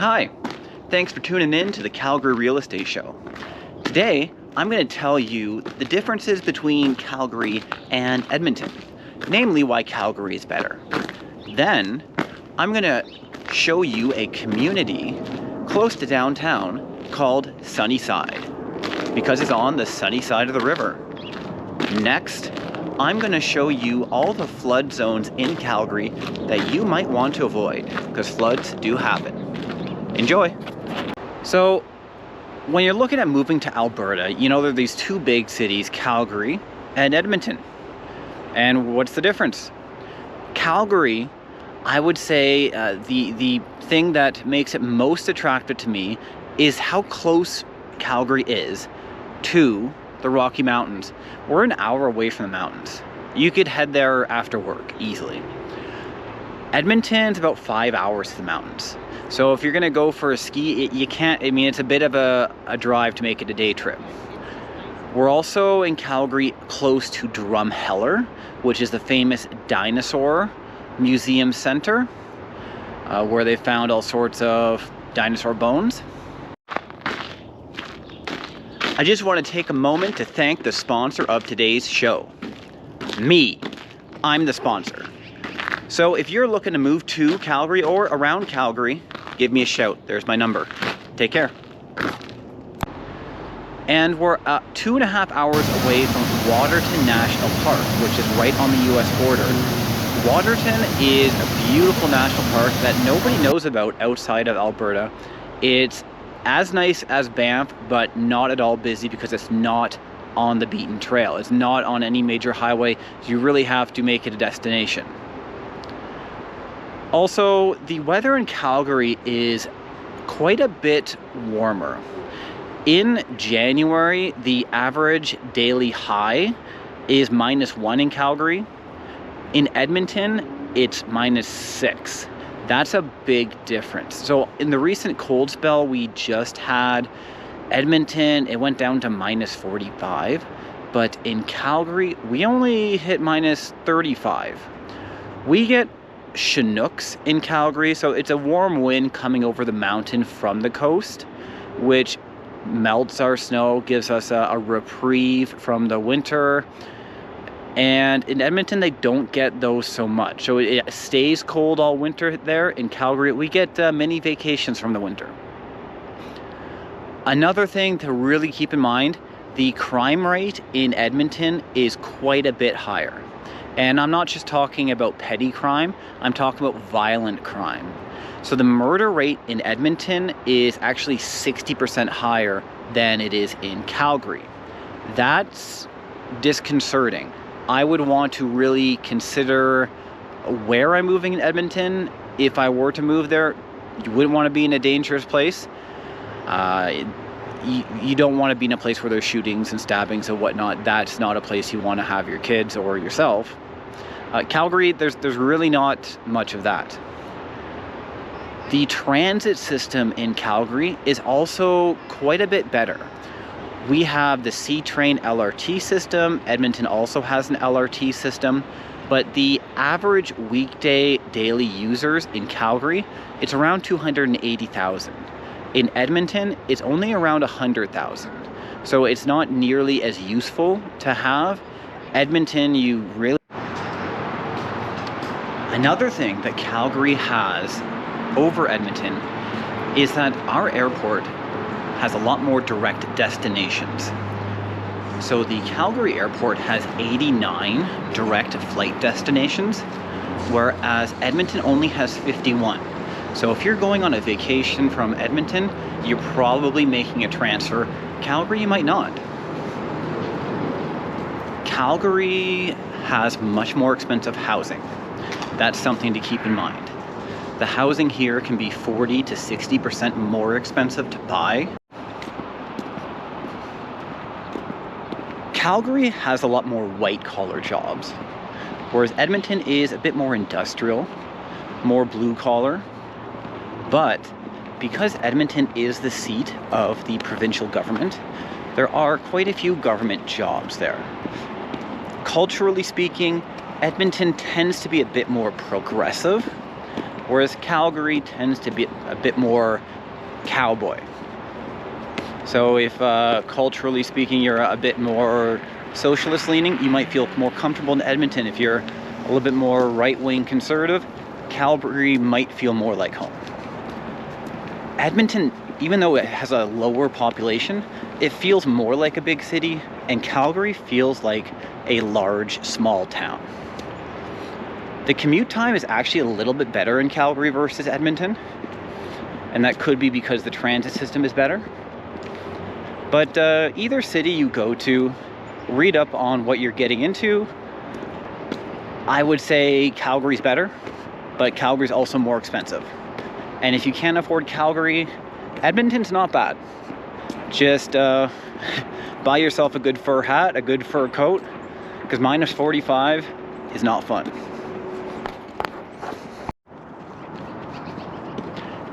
Hi, thanks for tuning in to the Calgary Real Estate Show. Today, I'm going to tell you the differences between Calgary and Edmonton, namely why Calgary is better. Then, I'm going to show you a community close to downtown called Sunnyside, because it's on the sunny side of the river. Next, I'm going to show you all the flood zones in Calgary that you might want to avoid, because floods do happen. Enjoy! So, when you're looking at moving to Alberta, you know there are these two big cities, Calgary and Edmonton. And what's the difference? Calgary, I would say the thing that makes it most attractive to me is how close Calgary is to the Rocky Mountains. We're an hour away from the mountains. You could head there after work easily. Edmonton's about 5 hours to the mountains. So if you're gonna go for a ski, you can't, I mean, it's a bit of a drive to make it a day trip. We're also in Calgary close to Drumheller, which is the famous dinosaur museum center, where they found all sorts of dinosaur bones. I just want to take a moment to thank the sponsor of today's show. Me. I'm the sponsor. So if you're looking to move to Calgary or around Calgary, give me a shout. There's my number. Take care. And we're 2.5 hours away from Waterton National Park, which is right on the US border. Waterton is a beautiful national park that nobody knows about outside of Alberta. It's as nice as Banff, but not at all busy because it's not on the beaten trail. It's not on any major highway. So you really have to make it a destination. Also, the weather in Calgary is quite a bit warmer. In January, the average daily high is -1 in Calgary. In Edmonton, it's -6. That's a big difference. So in the recent cold spell we just had, Edmonton, it went down to -45. But in Calgary, we only hit -35. We get Chinooks in Calgary, so it's a warm wind coming over the mountain from the coast, which melts our snow, gives us a reprieve from the winter. And in Edmonton, they don't get those so much. So it stays cold all winter there. In Calgary, we get many vacations from the winter. Another thing to really keep in mind, the crime rate in Edmonton is quite a bit higher. And I'm not just talking about petty crime, I'm talking about violent crime. So the murder rate in Edmonton is actually 60% higher than it is in Calgary. That's disconcerting. I would want to really consider where I'm moving in Edmonton. If I were to move there, you wouldn't want to be in a dangerous place. You don't want to be in a place where there's shootings and stabbings and whatnot. That's not a place you want to have your kids or yourself. Calgary, there's really not much of that. The transit system in Calgary is also quite a bit better. We have the C-Train LRT system. Edmonton also has an LRT system, but the average weekday daily users in Calgary, it's around 280,000. In Edmonton, it's only around 100,000. So it's not nearly as useful to have. Edmonton, you really... Another thing that Calgary has over Edmonton is that our airport has a lot more direct destinations. So the Calgary airport has 89 direct flight destinations, whereas Edmonton only has 51. So if you're going on a vacation from Edmonton, you're probably making a transfer. Calgary, you might not. Calgary has much more expensive housing. That's something to keep in mind. The housing here can be 40 to 60% more expensive to buy. Calgary has a lot more white-collar jobs, whereas Edmonton is a bit more industrial, more blue-collar. But because Edmonton is the seat of the provincial government, there are quite a few government jobs there. Culturally speaking, Edmonton tends to be a bit more progressive, whereas Calgary tends to be a bit more cowboy. So if culturally speaking you're a bit more socialist leaning, you might feel more comfortable in Edmonton. If you're a little bit more right-wing conservative, Calgary might feel more like home. Edmonton, even though it has a lower population, it feels more like a big city, and Calgary feels like a large, small town. The commute time is actually a little bit better in Calgary versus Edmonton, and that could be because the transit system is better. But either city you go to, read up on what you're getting into. I would say Calgary's better, but Calgary's also more expensive. And if you can't afford Calgary, Edmonton's not bad. Just buy yourself a good fur hat, a good fur coat, because minus 45 is not fun.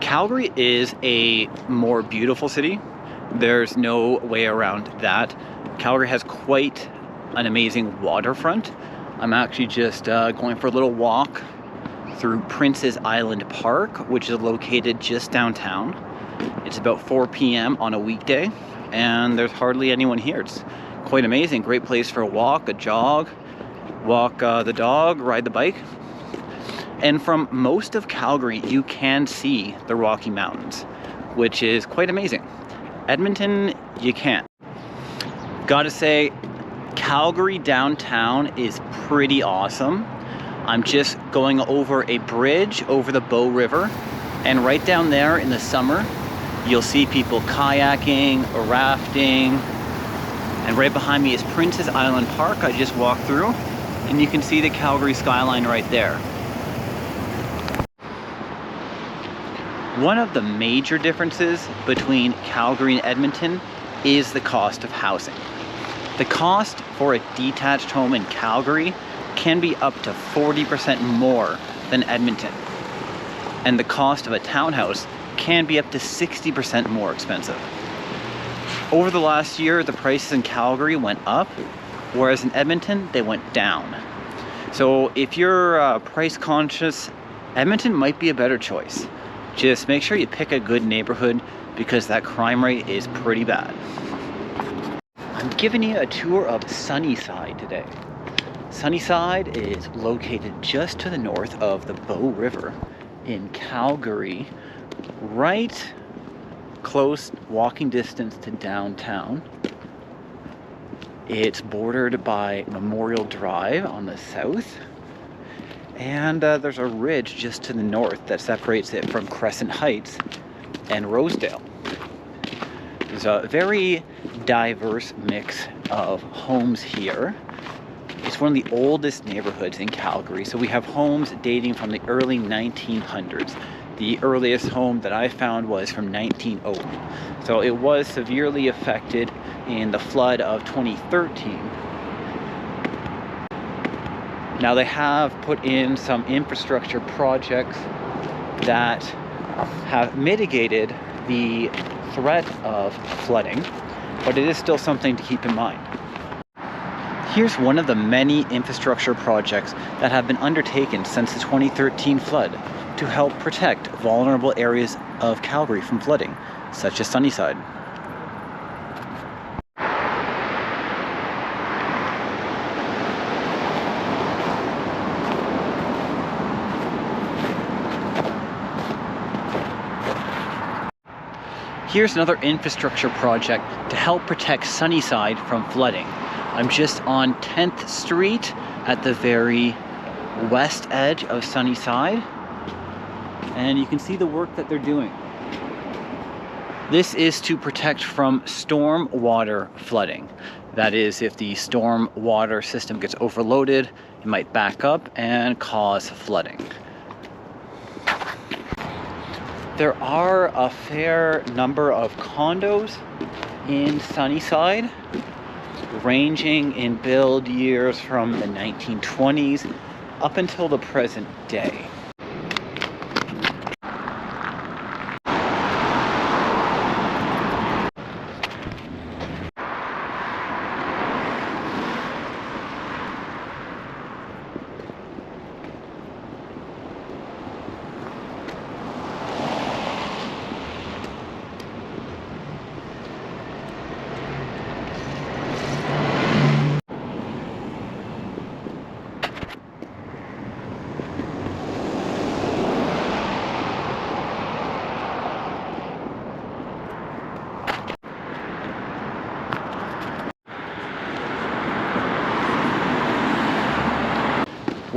Calgary is a more beautiful city. There's no way around that. Calgary has quite an amazing waterfront. I'm actually just going for a little walk through Prince's Island Park, which is located just downtown. It's about 4 p.m. on a weekday, and there's hardly anyone here. It's quite amazing. Great place for a walk, a jog, walk the dog, ride the bike. And from most of Calgary, you can see the Rocky Mountains, which is quite amazing. Edmonton, you can't. Gotta say, Calgary downtown is pretty awesome. I'm just going over a bridge over the Bow River, and right down there in the summer, you'll see people kayaking or rafting. And right behind me is Prince's Island Park. I just walked through, and you can see the Calgary skyline right there. One of the major differences between Calgary and Edmonton is the cost of housing. The cost for a detached home in Calgary can be up to 40% more than Edmonton. And the cost of a townhouse can be up to 60% more expensive. Over the last year, the prices in Calgary went up, whereas in Edmonton, they went down. So if you're price conscious, Edmonton might be a better choice. Just make sure you pick a good neighborhood, because that crime rate is pretty bad. I'm giving you a tour of Sunnyside today. Sunnyside is located just to the north of the Bow River in Calgary, right close walking distance to downtown. It's bordered by Memorial Drive on the south, and there's a ridge just to the north that separates it from Crescent Heights and Rosedale. There's a very diverse mix of homes here. It's one of the oldest neighborhoods in Calgary, so we have homes dating from the early 1900s. The earliest home that I found was from 1900. So it was severely affected in the flood of 2013. Now they have put in some infrastructure projects that have mitigated the threat of flooding, but it is still something to keep in mind. Here's one of the many infrastructure projects that have been undertaken since the 2013 flood to help protect vulnerable areas of Calgary from flooding, such as Sunnyside. Here's another infrastructure project to help protect Sunnyside from flooding. I'm just on 10th Street at the very west edge of Sunnyside, and you can see the work that they're doing. This is to protect from storm water flooding. That is, if the storm water system gets overloaded, it might back up and cause flooding. There are a fair number of condos in Sunnyside, ranging in build years from the 1920s up until the present day.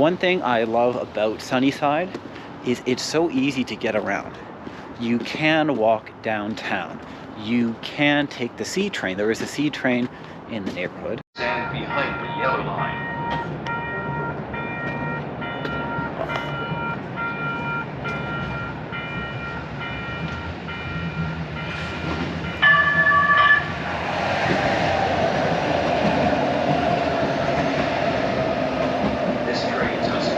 One thing I love about Sunnyside is it's so easy to get around. You can walk downtown. You can take the C train. There is a C train in the neighborhood. Stand behind the yellow line. This train just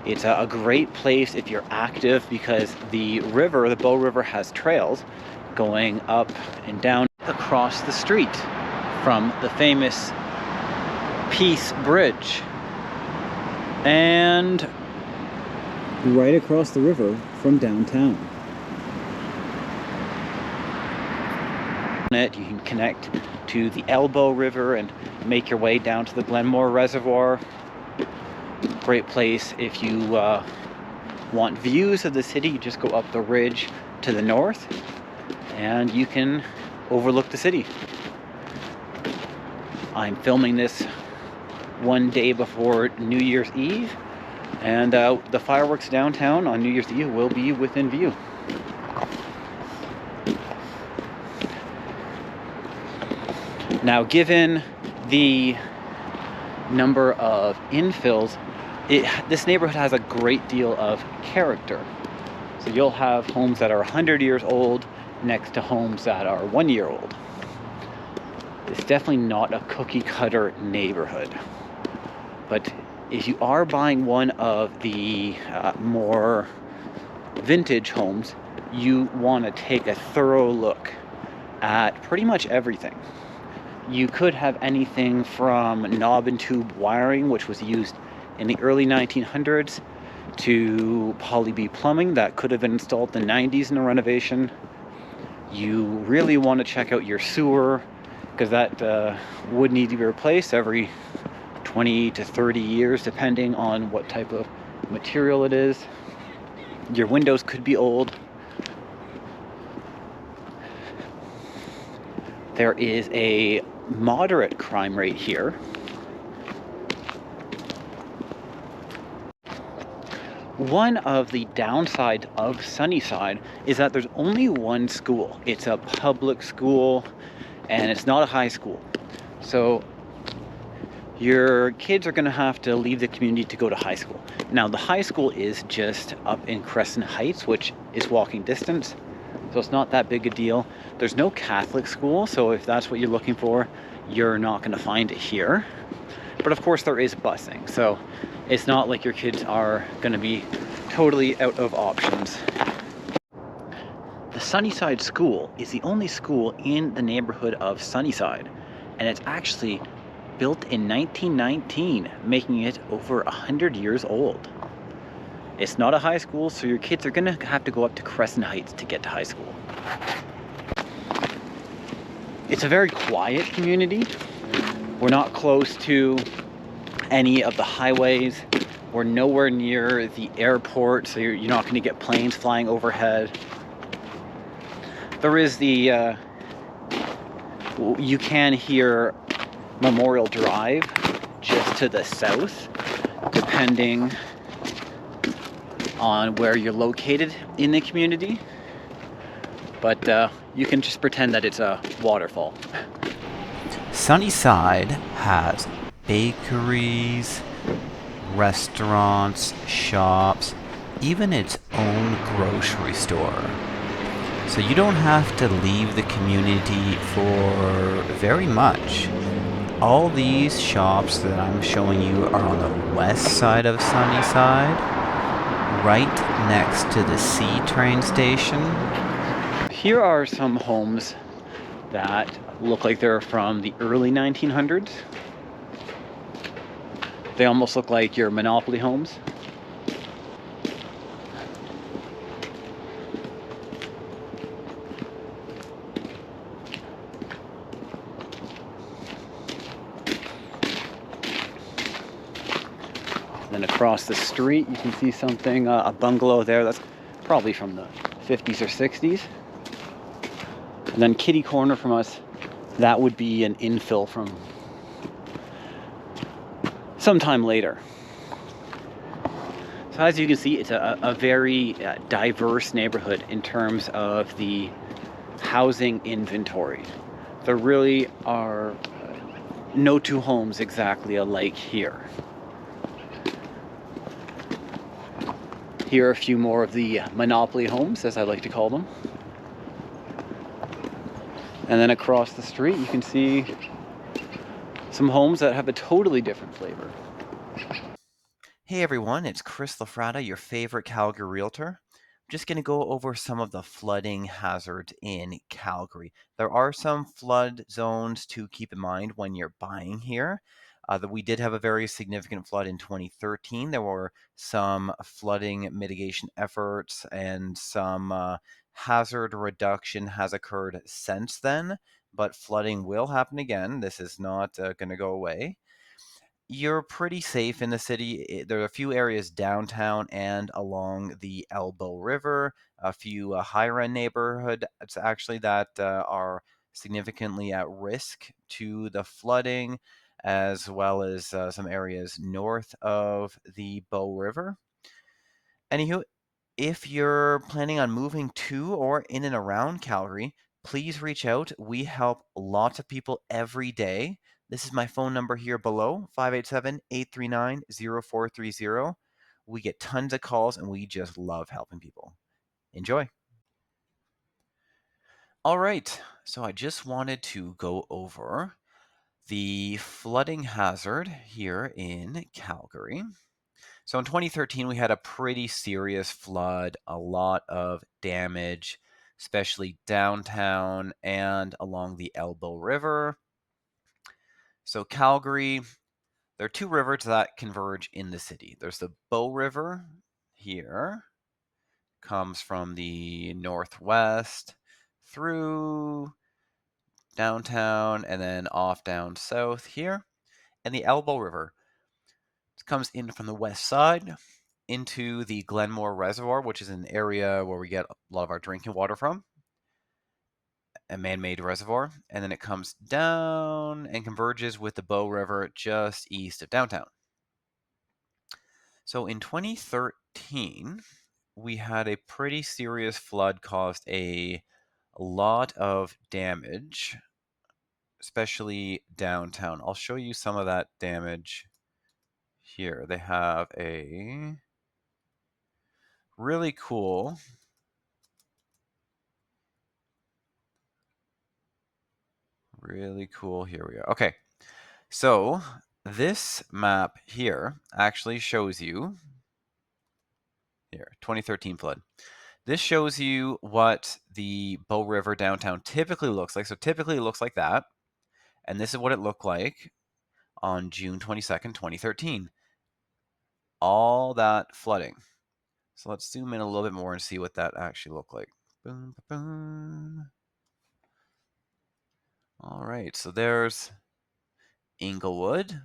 It's a great place if you're active because the river, the Bow River, has trails going up and down across the street from the famous Peace Bridge and right across the river from downtown. You can connect to the Elbow River and make your way down to the Glenmore Reservoir. Great place if you want views of the city. You just go up the ridge to the north and you can overlook the city. I'm filming this one day before New Year's Eve, and the fireworks downtown on New Year's Eve will be within view. Now, given the number of infills, this neighborhood has a great deal of character. So you'll have homes that are 100 years old next to homes that are 1 year old. It's definitely not a cookie cutter neighborhood. But if you are buying one of the more vintage homes, you want to take a thorough look at pretty much everything. You could have anything from knob and tube wiring, which was used in the early 1900s, to poly B plumbing that could have been installed in the 90s in a renovation. You really want to check out your sewer, because that would need to be replaced every 20 to 30 years, depending on what type of material it is. Your windows could be old. There is a moderate crime rate here. One of the downsides of Sunnyside is that there's only one school. It's a public school and it's not a high school. So your kids are going to have to leave the community to go to high school. Now, the high school is just up in Crescent Heights, which is walking distance. So it's not that big a deal. There's no Catholic school, so if that's what you're looking for, you're not going to find it here. But of course there is busing, so it's not like your kids are going to be totally out of options. The Sunnyside School is the only school in the neighborhood of Sunnyside, and it's actually built in 1919, making it over 100 years old. It's not a high school, so your kids are going to have to go up to Crescent Heights to get to high school. It's a very quiet community. We're not close to any of the highways. We're nowhere near the airport, so you're not going to get planes flying overhead. There is the, you can hear Memorial Drive just to the south, depending on where you're located in the community. But you can just pretend that it's a waterfall. Sunnyside has bakeries, restaurants, shops, even its own grocery store. So you don't have to leave the community for very much. All these shops that I'm showing you are on the west side of Sunnyside, right next to the C train station. Here are some homes that look like they're from the early 1900s. They almost look like your Monopoly homes. Then across the street you can see something, a bungalow there that's probably from the 50s or 60s. And then kitty corner from us, that would be an infill from sometime later. So as you can see, it's a very diverse neighborhood in terms of the housing inventory. There really are no two homes exactly alike here. Here are a few more of the monopoly homes, as I like to call them. And then across the street, you can see some homes that have a totally different flavor. Hey everyone, it's Chris Lafratta, your favorite Calgary realtor. I'm just going to go over some of the flooding hazards in Calgary. There are some flood zones to keep in mind when you're buying here. We did have a very significant flood in 2013. There were some flooding mitigation efforts and some hazard reduction has occurred since then, but flooding will happen again. This is not going to go away. You're pretty safe in the city. There are a few areas downtown and along the Elbow River, a few higher-end neighborhoods actually that are significantly at risk to the flooding, as well as some areas north of the Bow River. Anywho, if you're planning on moving to or in and around Calgary, please reach out. We help lots of people every day. This is my phone number here below, 587-839-0430. We get tons of calls and we just love helping people. Enjoy. All right, so I just wanted to go over the flooding hazard here in Calgary. So in 2013, we had a pretty serious flood, a lot of damage, especially downtown and along the Elbow River. So Calgary, there are two rivers that converge in the city. There's the Bow River here, comes from the northwest through downtown and then off down south here. And the Elbow River comes in from the west side into the Glenmore Reservoir, which is an area where we get a lot of our drinking water from, a man-made reservoir, and then it comes down and converges with the Bow River just east of downtown. So in 2013, we had a pretty serious flood, caused a lot of damage, especially downtown. I'll show you some of that damage here. They have a really cool here we are. Okay, so this map here actually shows you here 2013 flood. This shows you what the Bow River downtown typically looks like. So typically it looks like that, and this is what it looked like on June 22nd, 2013. All that flooding. So let's zoom in a little bit more and see what that actually looked like. Boom, boom. All right, so there's Inglewood,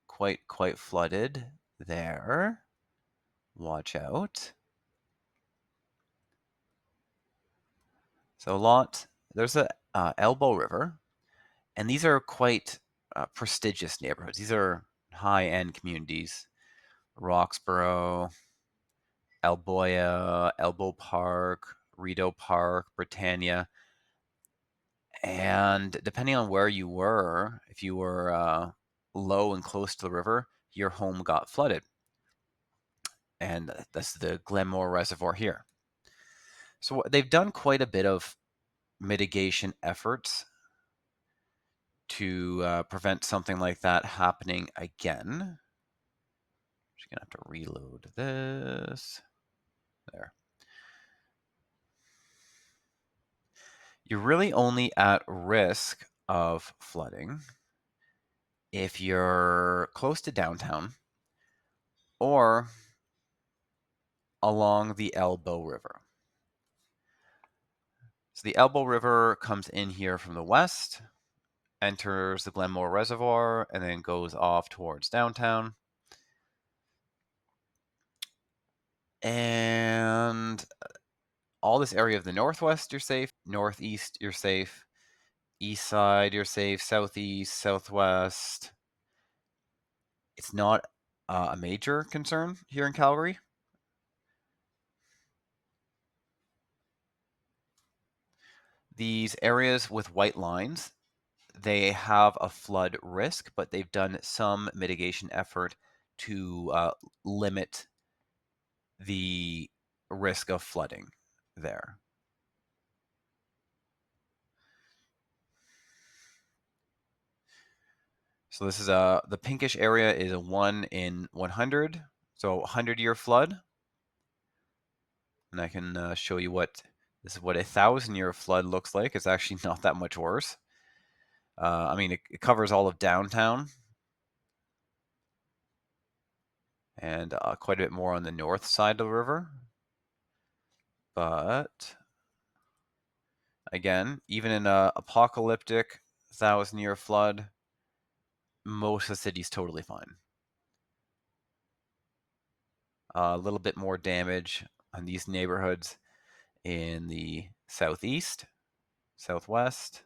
quite flooded there. Watch out. So a lot, there's a Elbow River, and these are quite prestigious neighborhoods. These are high-end communities. Roxborough, Elboya, Elbow Park, Rideau Park, Britannia. And depending on where you were, if you were low and close to the river, your home got flooded. And that's the Glenmore Reservoir here. So they've done quite a bit of mitigation efforts to prevent something like that happening again. Just gonna have to reload this. There. You're really only at risk of flooding if you're close to downtown or along the Elbow River. So the Elbow River comes in here from the west, enters the Glenmore Reservoir, and then goes off towards downtown. And all this area of the northwest, you're safe. Northeast, you're safe. East side, you're safe. Southeast, southwest. It's not a major concern here in Calgary. These areas with white lines, they have a flood risk, but they've done some mitigation effort to limit the risk of flooding there. So this is the pinkish area is a 1 in 100, so 100-year flood. And I can show you what this is what a 1,000-year flood looks like. It's actually not that much worse. I mean, it covers all of downtown and quite a bit more on the north side of the river. But again, even in an apocalyptic 1,000-year flood, most of the city's totally fine. A little bit more damage on these neighborhoods in the southeast, southwest.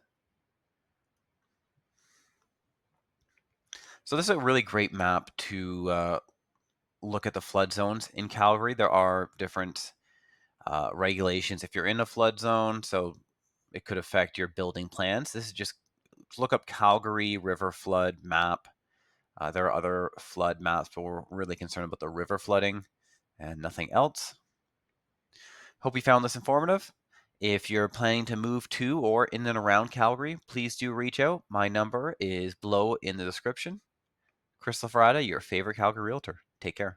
So this is a really great map to look at the flood zones in Calgary. There are different regulations if you're in a flood zone, so it could affect your building plans. This is just look up Calgary river flood map. There are other flood maps, but we're really concerned about the river flooding and nothing else. Hope you found this informative. If you're planning to move to or in and around Calgary, please do reach out. My number is below in the description. Chris Lafratta, your favorite Calgary realtor. Take care.